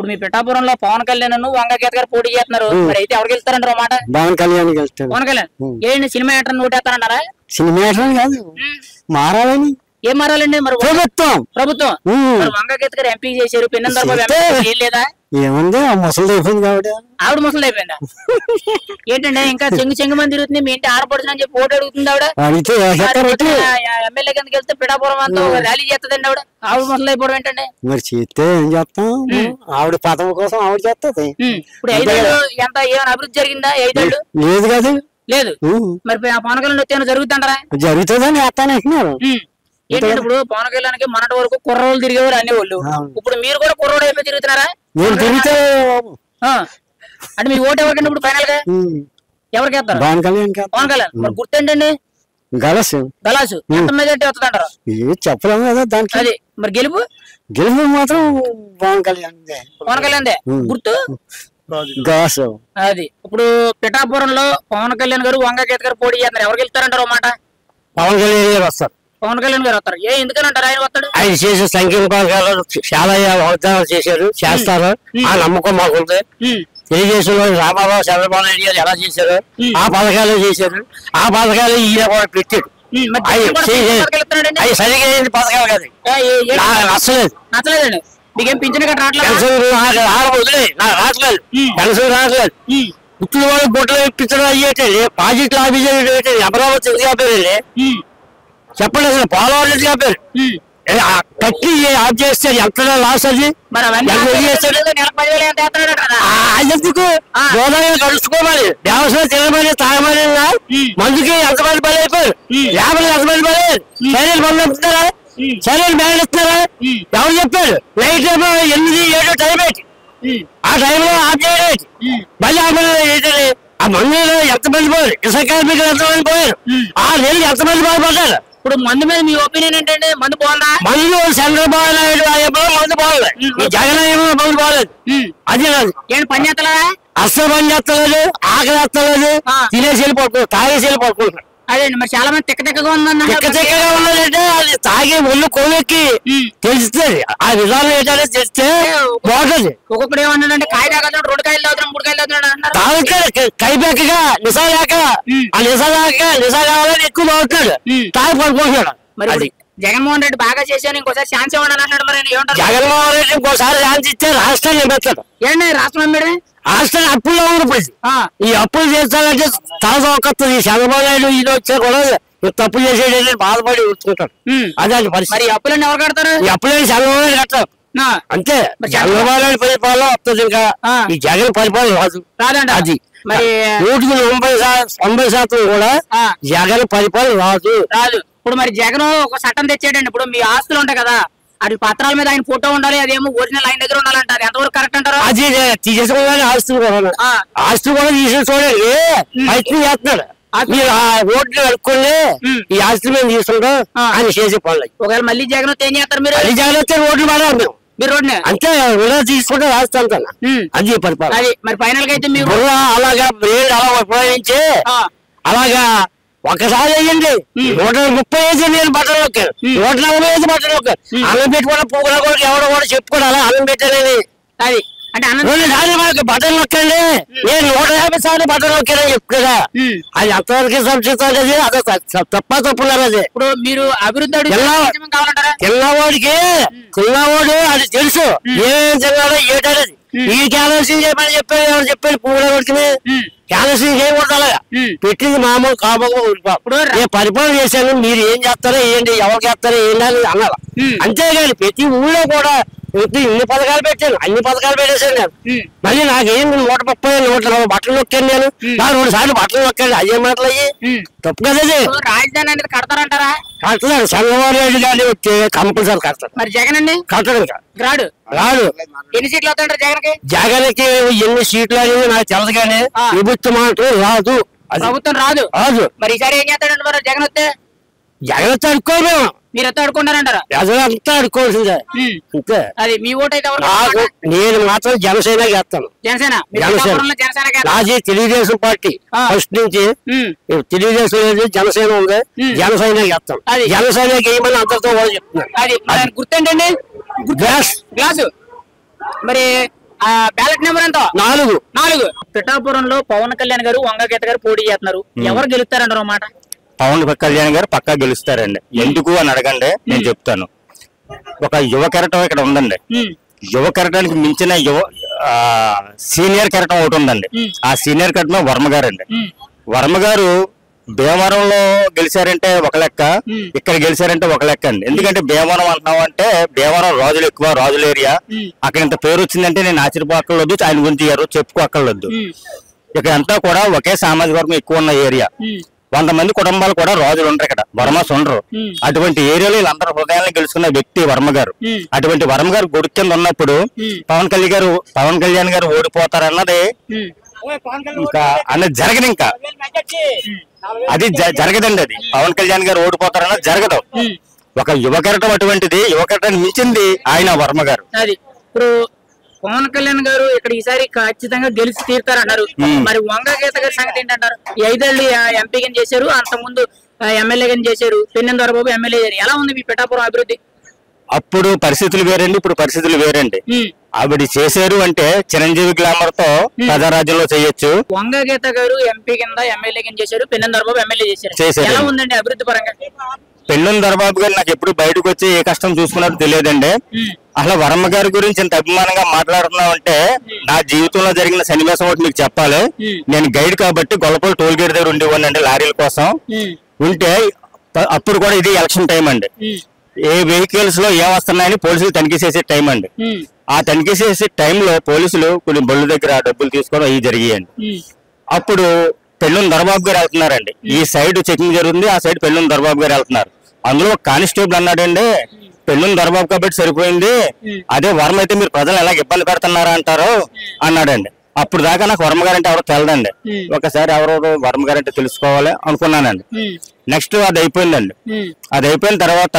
ఇప్పుడు మీ పిఠాపురంలో పవన్ కళ్యాణ్ వంగగీత గారు పోటీ చేస్తున్నారు, మరి అయితే ఎవరికి వెళ్తారంటారు మాట? పవన్ కళ్యాణ్ వెళ్తాడు. పవన్ కళ్యాణ్ ఏంటి సినిమా యాక్టర్ ఓటేస్తారంటారా? సినిమా యాక్టర్ కాదు, మారాలని. ఏం మారాలండి మరి? ప్రభుత్వం వంగగీత గారు ఎంపీ చేశారు, ఏం లేదా? ఏముంది, ఆ ముసలి అయిపోయింది కాబట్టి. ఆవిడ ముసలి అయిపోయిందా? ఏంటంటే ఇంకా చెంగు మంది తిరుగుతుంది, మీ ఇంటి ఆడపడుతుంది అని చెప్పి ఓటు అడుగుతుంది ఆవిడ. ఎమ్మెల్యే కిందకి వెళ్తే పిఠాపురం అంతా ర్యాలీ చేస్తుందండి ఆవిడ ముసలి అయిపోవడం ఏంటంటే? మరి చేస్తే ఏం చేస్తాం, ఆవిడ పదం కోసం ఆవిడ చేస్తుంది. ఇప్పుడు 5 ఏళ్ళు ఎంత ఏమైనా అభివృద్ధి జరిగిందా? 5 ఏళ్ళు లేదు కదా. లేదు. మరి పవన్ కళ్యాణ్ వచ్చే జరుగుతుంటారా? జరుగుతుందని వేస్తానంటున్నారు. ఏంటంటే ఇప్పుడు పవన్ కళ్యాణ్కి మొన్నటి వరకు కుర్రోళ్ళు తిరిగేవారు అనేవాళ్ళు, ఇప్పుడు మీరు కూడా కుర్రోడు అయిపోయి తిరుగుతున్నారా? నేను తిరిగితే అంటే మీ ఓటు ఎవరికండి ఇప్పుడు ఫైనల్ గా? ఎవరికి వేస్తారు? పవన్ కళ్యాణ్. పవన్ కళ్యాణ్. మరి గుర్తేంటండి? గలాసు. ఎంత మెజార్టీ వస్తుంది అంటారు? చెప్పలేము కదా దానికి. అది మరి గెలుపు మాత్రం పవన్ కళ్యాణ్. పవన్ కళ్యాణ్ గుర్తు గలాసు. అది ఇప్పుడు పిఠాపురంలో పవన్ కళ్యాణ్ గారు వంగగీత గారు పోటీ చేస్తున్నారు, ఎవరికి వెళ్తారంటారు మాట? పవన్ కళ్యాణ్ గారు వస్తారు. పవన్ కళ్యాణ్ గారు వస్తారు. ఎందుకని అంటారు ఆయన వస్తాడు? ఆయన చేసే సంక్షేమ పథకాలు చాలా వాగ్దానాలు చేశారు, చేస్తారు. ఆ నమ్మకం మాకుంది. తెలుగుదేశంలో రామారావు, చంద్రబాబు నాయుడు గారు ఎలా చేశారు ఆ పథకాలు చేశారు. ఆ పథకాలు ఈయన కూడా పెట్టాడు. అవి సరిగా పథకాలు కాదు, నచ్చలేదండి. మీకేం పింఛన్ రావట్లేదు, రావట్లేదు, పెన్షన్ రావట్లేదు. పుట్టిన వాళ్ళు బొట్టలు ఇప్పించడం అయ్యేటే ప్రాజెక్టులు ఆఫీసర్ అమరావతి ఎందుకు ఆపారండి చెప్పండి. అసలు పోలవరం ఎందుకు ఆపారు? కట్టి ఆఫ్ చేస్తే ఎంత లాస్ అది? ఎందుకు గోదావరి నడుచుకోవాలి, వ్యవసాయం తినమని తాగమని మందుకి ఎంతమంది బలి అయిపోయారు, లేబర్ ఎంతమంది బలి అయ్యారు. సరైన మందు ఇస్తున్నారా? సరైన బ్యాండ్ ఇస్తున్నారా? ఎవరు చెప్పారు? నైట్ ఏమో 8, 7 టైం పెట్టి ఆ టైంలో ఆఫ్ చేయడం మళ్ళీ ఏంటండి? ఆ మందులో ఎంతమంది పోయారు, ఇసుక కార్మికులు ఎంతమంది పోయారు, 6 నెలలు ఎంతమంది బాధపడ్డారు. ఇప్పుడు మందు మీద మీ ఒపీనియన్ ఏంటంటే? మందు బాగుందా? మందు చంద్రబాబు నాయుడు మందు బాగలేదు, ఈ జగన్ మందు బాగలేదు. అది కాదు, ఏంటి పని చేస్తలేదా? అస్సలు పని చేస్తలేదు, ఆకలి వేస్తలేదు, తినేసి వెళ్ళిపోతున్నారు, తాగేసి వెళ్ళిపోతున్నారు. అదేండి మరి చాలా మంది తిక్కగా ఉందన్న. తిక్కగా ఉన్నదంటే అది తాగే ఒళ్ళు కొనుక్కి తెలుస్తుంది. ఆ విధానం ఏంటంటే తెలిస్తే బాగుంటది. ఒక్కొక్కడు ఏమన్నాడంటే కాయ తాగుతాడు, 2 కాయలు తాగుతాడు, 3 కాయలు తాగుతాడు. తాగుతాడు కైపెక్కగా నిశా లేక, ఆ నిశా కావాలని ఎక్కువ తాగుతాడు, తాగి పడిపోతున్నాడు. మరి జగన్మోహన్ రెడ్డి బాగా చేశాను, ఇంకోసారి ఛాన్స్ ఇవ్వండి అన్నాడు. మరి జగన్మోహన్ రెడ్డి ఇంకోసారి ఛాన్స్ ఇస్తే రాష్ట్రాన్ని పెడతాడు. ఏంటి రాష్ట్రం మేడం? రాష్ట్రాన్ని అప్పుల్లో ఉండిపోయింది. ఈ అప్పులు చేస్తానంటే తలదొక్కస్తుంది. చంద్రబాబు నాయుడు ఈయన వచ్చా కూడా తప్పు చేసేది బాధపడి ఉంచుకుంటాడు. అదే పరిస్థితి. మరి అప్పులన్నీ ఎవరు కడతారు? ఈ అప్పులని చంద్రబాబు నాయుడు కట్టారు అంతే. చంద్రబాబు నాయుడు పరిపాలన వస్తుంది, ఇంకా ఈ జగన్ పరిపాలన రాదు. అది మరి 90% కూడా జగన్ పరిపాలన రాదు. ఇప్పుడు మరి జగన్ ఒక చట్టం తెచ్చాడండి. ఇప్పుడు మీ ఆస్తులు ఉంటాయి కదా, అది పత్రాల మీద ఆయన ఫోటో ఉండాలి, అదేమో ఒరిజినల్ ఆయన దగ్గర ఉండాలంటారు. ఎంతవరకు కరెక్ట్ అంటారు? అది తీసేసుకోవాలి. ఆస్తులు కూడా తీసేసుకోవాలి. ప్రయత్నం చేస్తున్నాడు. మీరు ఆ ఓట్లు కడుక్కోండి, ఈ ఆస్తులు మేము తీసుకుంటాం ఆయన చేసే పనులు. ఒకవేళ మళ్ళీ జగన్ వస్తే ఏం చేస్తారు మీరు? మళ్ళీ జగన్ వస్తే ఓట్లు పడాలి మేము. మీరు రోడ్డు అంతే తీసుకుంటే రాస్తాం కదా, అది పరిపాలన. అది మరి ఫైనల్ గా అయితే మీరు అలాగా అలా ఉపయోగించి అలాగా ఒకసారి అయ్యండి 135 నేను బట్టలు నొక్కాను, 145 బట్టలు నొక్కాను. అన్నం పెట్టుకోవడం పూకల కూడా ఎవడో కూడా చెప్పుకోండి అలా అన్నం పెట్టానని. అది అంటే 2 సార్లు మనకి బట్టలు నొక్కండి, నేను 150 సార్లు బట్టలు నొక్కానని చెప్పు కదా. అది అంతవరకు సంక్షిప్తం అనేది అదే తప్పున్నారు. అది ఇప్పుడు మీరు అభివృద్ధి చిన్నవాడు అది తెలుసు ఏమేమి తిన్నాడో ఏటనేది. ఈ క్యాన్సర్ చేయమని చెప్పాడు, ఎవరు చెప్పాడు? పూల కొడుకుని క్యాన్సర్ చేయకూడదు. అలాగా పెట్టింది మామూలు కామగా నేను పరిపాలన చేశాను, మీరు ఏం చేస్తారో ఏంటి, ఎవరు చేస్తారో ఏంటి అని అన్నారు. అంతేగాని ప్రతి ఊళ్ళో కూడా ఇన్ని పథకాలు పెట్టాను, అన్ని పథకాలు పెట్టేశాను నేను. మళ్ళీ నాకేం 130, 140 బట్టలు నొక్కాను నేను. నాకు 2 సార్లు బట్టలు నొక్కాను. అయ్యే మాటలు అయ్యి తప్పు కదా. రాజధాని అనేది కడతారంటారా? కడతాడు. చంద్రబాబు నాయుడు గారి వచ్చే కంపల్సరీ కడతాడు. మరి జగన్ అండి కట్టడు. ఇంకా రాడు. ఎన్ని సీట్లు అవుతాడు జగన్కి? ఎన్ని సీట్లు అనేది నాకు తెలుసు, కానీ ప్రభుత్వం మాత్రం రాదు. ప్రభుత్వం రాదు. మరి ఈసారి ఏం చేస్తాడంటే మరి జగన్ వస్తే? జగన్ వస్తే అడుక్కోరు మేము. మీరు ఎంత అడుకుంటారంటారా? అంతా అడుకోవాల్సిందే. అంతే. అది మీ ఓటు అయితే నేను మాత్రం జనసేన చేస్తాను. జనసేన రాజీ తెలుగుదేశం పార్టీ ఫస్ట్ నుంచి తెలుగుదేశం లేదు, జనసేన ఉంది. జనసేన చేస్తాను. జనసేన వేయమని అందరితో కూడా చెప్తున్నాను. అది గుర్తేంటండి? గ్లాసు. మరి బ్యాలెట్ నెంబర్ ఎంత? 4. పిఠాపురంలో పవన్ కళ్యాణ్ గారు వంగగీత గారు పోటీ చేస్తున్నారు. ఎవరు గెలుస్తారంటారు మాట? పవన్ కళ్యాణ్ గారు పక్కా గెలుస్తారండి. ఎందుకు అని అడగండి, నేను చెప్తాను. ఒక యువ కెరటం ఇక్కడ ఉందండి. యువ కెరటానికి మించిన సీనియర్ కెరటం ఒకటి ఉందండి. ఆ సీనియర్ కెరటం వర్మ గారు అండి. వర్మ గారు భీమవరంలో గెలిచారంటే ఒక లెక్క, ఇక్కడ గెలిచారంటే ఒక లెక్క అండి. ఎందుకంటే భీమవరం అంటున్నాం అంటే భీమవరం రాజులు ఎక్కువ, రాజుల ఏరియా. అక్కడ ఇంత పేరు వచ్చిందంటే నేను ఆశ్చర్యపోక్కర్లేదు, ఆయన గురించి చెప్పుకోక్కర్లేదు. ఇక్కడ అంతా కూడా ఒకే సామాజిక వర్గం ఎక్కువ ఉన్న ఏరియా. 100 మంది కుటుంబాలు కూడా రాజులు ఉండరు ఇక్కడ, వర్మస్ ఉండరు. అటువంటి ఏరియాలో వీళ్ళందరూ హృదయాన్ని గెలుచుకున్న వ్యక్తి వర్మ గారు. అటువంటి వర్మ గారు గుడి కింద ఉన్నప్పుడు పవన్ కళ్యాణ్ గారు ఓడిపోతారన్నది ఇంకా అన్నది జరగదు. ఇంకా అది జరగదండి. అది పవన్ కళ్యాణ్ గారు ఓడిపోతారన్నది జరగదు. ఒక యువకరటం అటువంటిది, యువకరటాన్ని మించింది ఆయన వర్మ గారు. ఇప్పుడు పవన్ కళ్యాణ్ గారు ఇక్కడ ఈసారి ఖచ్చితంగా గెలిచి తీరుతారన్నారు. మరి వంగగీత గారి సంగతి ఏంటంటారు? 5 ఏళ్ళు ఎంపీగా చేశారు, అంత ముందు ఎమ్మెల్యేగా చేశారు. పెన్నెం దొరబాబు ఎమ్మెల్యే. ఎలా ఉంది మీ పిఠాపురం అభివృద్ధి? అప్పుడు పరిస్థితులు వేరండి, ఇప్పుడు పరిస్థితులు వేరండి. ఆవిడ చేశారు అంటే చిరంజీవి గ్లామర్ తో ప్రజారాజ్యంలో చేయొచ్చు. వంగగీత గారు ఎంపీ కింద ఎమ్మెల్యే కింద చేశారు, పెన్నెం దొరబాబు ఎమ్మెల్యే చేశారు. ఎలా ఉందండి అభివృద్ధి పరంగా? పెన్నెం దొరబాబు గారు నాకు ఎప్పుడు బయటకు వచ్చి ఏ కష్టం చూసుకున్నట్టు తెలియదండి. అసలు వర్మ గారి గురించి ఇంత అభిమానంగా మాట్లాడుతున్నామంటే నా జీవితంలో జరిగిన సన్నివేశం ఒకటి మీకు చెప్పాలి. నేను గైడ్ కాబట్టి గొల్లపల్లి టోల్ గేట్ దగ్గర ఉండేవాడిని లారీల కోసం. ఉంటే అప్పుడు కూడా ఇది ఎలక్షన్ టైం అండి. ఏ వెహికల్స్ లో ఏం వస్తున్నాయని పోలీసులు తనిఖీ చేసే టైం అండి. ఆ తనిఖీ చేసే టైంలో పోలీసులు కొన్ని బళ్ళు దగ్గర డబ్బులు తీసుకోవడం అవి జరిగాయండి. అప్పుడు పెన్నెం దొరబాబు గారు వెళ్తున్నారండి. ఈ సైడ్ చెకింగ్ జరుగుతుంది, ఆ సైడ్ పెన్నెం దొరబాబు గారు వెళ్తున్నారు. అందులో కానిస్టేబుల్ అన్నాడండి, పెన్నెం దొరబాబు కాబట్టి సరిపోయింది, అదే వర్మ అయితే మీరు ప్రజలు ఎలా ఇబ్బంది పెడుతున్నారా అంటారు అన్నాడండి. అప్పుడు దాకా నాకు వర్మ గారు అంటే ఎవరో తెలదండి. ఒకసారి ఎవరో వర్మ గారు అంటే తెలుసుకోవాలి అనుకున్నానండి. నెక్స్ట్ అది అయిపోయిందండి. అది అయిపోయిన తర్వాత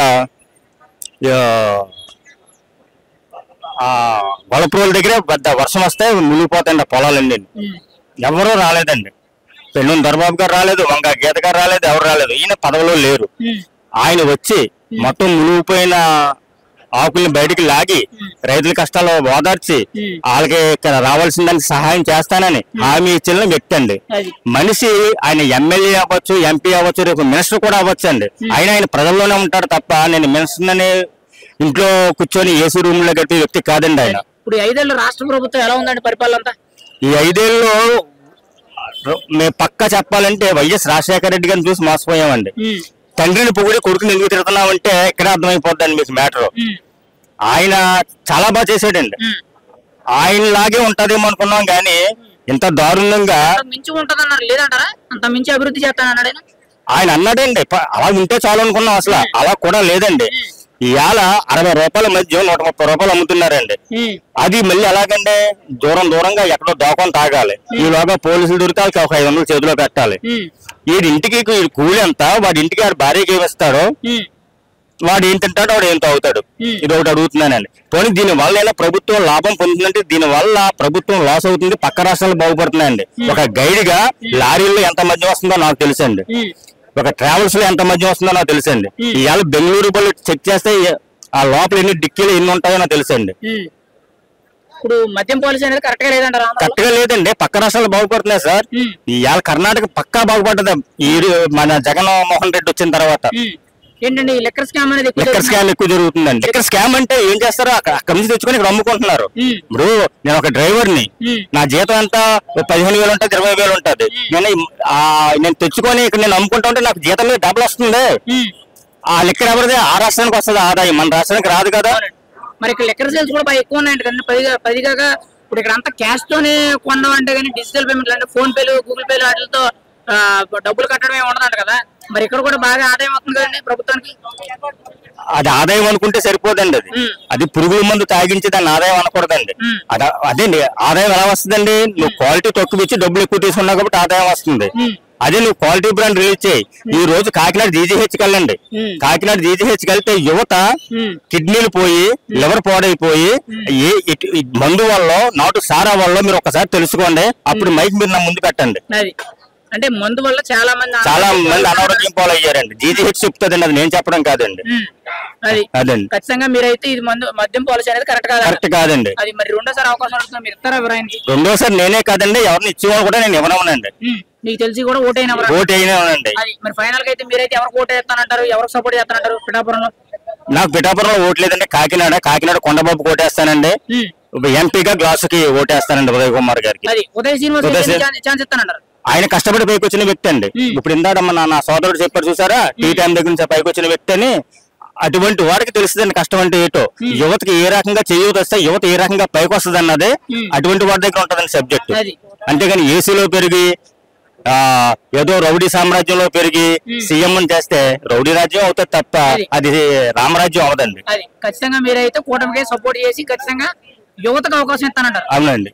గొల్లప్రోల దగ్గర పెద్ద వర్షం వస్తే మునిగిపోతాయండి పొలాలండి. ఎవరూ రాలేదండి. పెన్నెం దొరబాబు గారు రాలేదు, వంగ గీత గారు రాలేదు, ఎవరు రాలేదు. ఈయన పదవిలో లేరు. ఆయన వచ్చి మొత్తం మునిగిపోయిన ఆకుల్ని బయటికి లాగి రైతుల కష్టాలు ఓదార్చి వాళ్ళకి ఇక్కడ రావాల్సిన దానికి సహాయం చేస్తానని హామీ ఇచ్చిన వ్యక్తి అండి. మనిషి ఆయన ఎమ్మెల్యే అవ్వచ్చు, ఎంపీ అవ్వచ్చు, రేపు మినిస్టర్ కూడా అవ్వచ్చు అండి. ఆయన ప్రజల్లోనే ఉంటాడు తప్ప నేను మినిస్టర్ అని ఇంట్లో కూర్చొని ఏసీ రూమ్ లో గడిపే వ్యక్తి కాదండి ఆయన. ఇప్పుడు 5 ఏళ్ళు రాష్ట్ర ప్రభుత్వం ఎలా ఉందండి పరిపాలన? ఈ 5 ఏళ్ళలో మేము పక్కా చెప్పాలంటే వైఎస్ రాజశేఖర రెడ్డి గారిని చూసి మోసపోయామండి. తండ్రిని పొగిడి కొడుకుని ఎందుకు తిరుగుతున్నామంటే ఇక్కడ అర్థమైపోద్దండి మీకు మ్యాటర్. ఆయన చాలా బాగా చేసాడండి. ఆయన లాగే ఉంటదేమో అనుకున్నాం కానీ ఇంత దారుణంగా మించి ఉంటదన్నారు లేదంటారా? అంత మించి అభివృద్ధి చేస్తానన్నాడు ఆయన అన్నాడండి. అలా ఉంటే చాలు అనుకున్నాం, అసలు అలా కూడా లేదండి. ఇవాళ 60 రూపాయల మధ్య 130 రూపాయలు అమ్ముతున్నారండి. అది మళ్ళీ ఎలాగంటే దూరంగా ఎక్కడో దోకం తాగాలి. ఈలోగా పోలీసులు దొరికితే ఒక 500 చేతిలో పెట్టాలి. వీడి ఇంటికి కూలి ఎంత, వాడి ఇంటికి వాడి భార్యకి ఏమిస్తాడో, వాడు ఏం తింటాడో వాడు ఏం తాగుతాడు, ఇది ఒకటి అడుగుతున్నానండి. పోనీ దీని వల్ల ఏమైనా ప్రభుత్వం లాభం పొందుతుందంటే దీని వల్ల ప్రభుత్వం లాస్ అవుతుంది, పక్క రాష్ట్రాలు బాగుపడుతున్నాయండి. ఒక గైడ్ గా లారీల్లో ఎంత మధ్య వస్తుందో నాకు తెలుసండి, ఒక ట్రావెల్స్ లో ఎంత మధ్య వస్తుందో నాకు తెలుసండి. ఇవాళ బెంగళూరు బళ్ళు చెక్ చేస్తే ఆ లోపల ఎన్ని డిక్కీలు ఎన్ని ఉంటాయో నాకు తెలుసండి. ఇప్పుడు మద్యం పాలసీ అనేది కరెక్ట్ గా లేదంటారా? కరెక్ట్ గా లేదండి. పక్క రాష్ట్రాలు బాగుపడుతున్నాయి సార్. ఇవాళ కర్ణాటక పక్కా బాగుపడ్డది ఈ మన జగన్మోహన్ రెడ్డి వచ్చిన తర్వాత. ఏంటండి లిక్కర్ స్కామ్ అనేది ఎక్కువ జరుగుతుందండి. లిక్కర్ స్కామ్ అంటే ఏం చేస్తారో అక్కడి నుంచి తెచ్చుకొని ఇక్కడ అమ్ముకుంటున్నారు. ఇప్పుడు నేను ఒక డ్రైవర్ ని, నా జీతం ఎంత 15,000 ఉంటుంది, 20,000 ఉంటుంది. నేను తెచ్చుకొని ఇక్కడ నేను అమ్ముకుంటా ఉంటే నాకు జీతం మీద డబ్బులు వస్తుంది. ఆ లిక్కర్ ఎవరిది? ఆ రాష్ట్రానికి వస్తుంది ఆదాయం, మన రాష్ట్రానికి రాదు కదా. మరి ఇక్కడ లిక్కర్ సేల్స్ కూడా బాగా ఎక్కువ ఉన్నాయండి కానీ పదిగా ఇప్పుడు ఇక్కడ అంతా క్యాష్ తోనే కొనడం అంటే కానీ డిజిటల్ పేమెంట్లు అంటే ఫోన్ పేలు, గూగుల్ పేలు వాటితో డబ్బులు కట్టడం ఏమి ఉండదంట కదా. మరి ఇక్కడ కూడా బాగా ఆదాయం అవుతుంది కదండి ప్రభుత్వానికి. అది ఆదాయం అనుకుంటే సరిపోదండి. అది పురుగుల మందు తాగించి దాన్ని ఆదాయం అనకూడదండి. అదేండి ఆదాయం ఎలా వస్తుందండి? నువ్వు క్వాలిటీ తక్కువ ఇచ్చి డబ్బులు ఎక్కువ తీసుకున్నావు కాబట్టి ఆదాయం వస్తుంది. అదే నువ్వు క్వాలిటీ బ్రాండ్ రిలీజ్ చేయి. ఈ రోజు కాకినాడ జీజీహెచ్ వెళ్ళండి. కాకినాడ జీజీహెచ్ వెళ్తే యువత కిడ్నీలు పోయి లివర్ పాడైపోయి మందు వల్ల నాటు సారా వల్ల మీరు ఒకసారి తెలుసుకోండి. అప్పుడు మైక్ మీరు నా ముందు పెట్టండి. అంటే మందు వల్ల చాలా మంది అనారోగ్యం పాలయ్యారండి. జీజీహెచ్ చెప్తుందండి, అది నేను చెప్పడం కాదండి. అది అదండి ఖచ్చితంగా మీరైతే ఇది మద్యం పాలసీ అనేది కరెక్ట్ కాదండి. అది మరి రెండోసారి అవకాశం అడుగుతున్నా, మీరు ఇస్తారా ఎవరైనా? రెండోసారి నేనే కాదండి, ఎవరిని ఇచ్చేవాళ్ళు కూడా నేను ఇవ్వనవునండి. మీకు తెలిసి కూడా ఓటైనా అది మరి ఫైనల్ గా అయితే మీరైతే ఎవరికి ఓటు వేస్తానంటారు, ఎవరికి సపోర్ట్ చేస్తానంటారు పిఠాపురంలో? నాకు పిఠాపురంలో ఓటు లేదండి. కాకినాడ కొండబాబు ఓటేస్తానండి. ఎంపీగా గ్లాసుకి ఓటేస్తానండి ఉదయ్ కుమార్ గారికి. ఉదయ్ శ్రీనివాస్ ఛాన్స్ ఇస్తానంటారు. ఆయన కష్టపడి పైకి వచ్చిన వ్యక్తి అండి. ఇప్పుడు ఇందాక నా సోదరుడు చెప్పారు చూసారా, టీ టైం దగ్గర నుంచి పైకి వచ్చిన వ్యక్తి అని. అటువంటి వాడికి తెలుస్తుందండి కష్టం అంటే ఏటో. యువతకి ఏ రకంగా చేయవద్దు వస్తే యువత ఏ రకంగా పైకి వస్తుంది అన్నది అటువంటి వాడి దగ్గర ఉంటుందండి సబ్జెక్ట్. అంతేగాని ఏసీలో పెరిగి ఏదో రౌడీ సామ్రాజ్యంలో పెరిగి సీఎం అని చేస్తే రౌడీ రాజ్యం అవుతుంది తప్ప అది రామరాజ్యం అవదండి. ఖచ్చితంగా మీరైతే కూటమికి సపోర్ట్ చేసి ఖచ్చితంగా యువతకు అవకాశం ఇస్తానంటారు. అవునండి.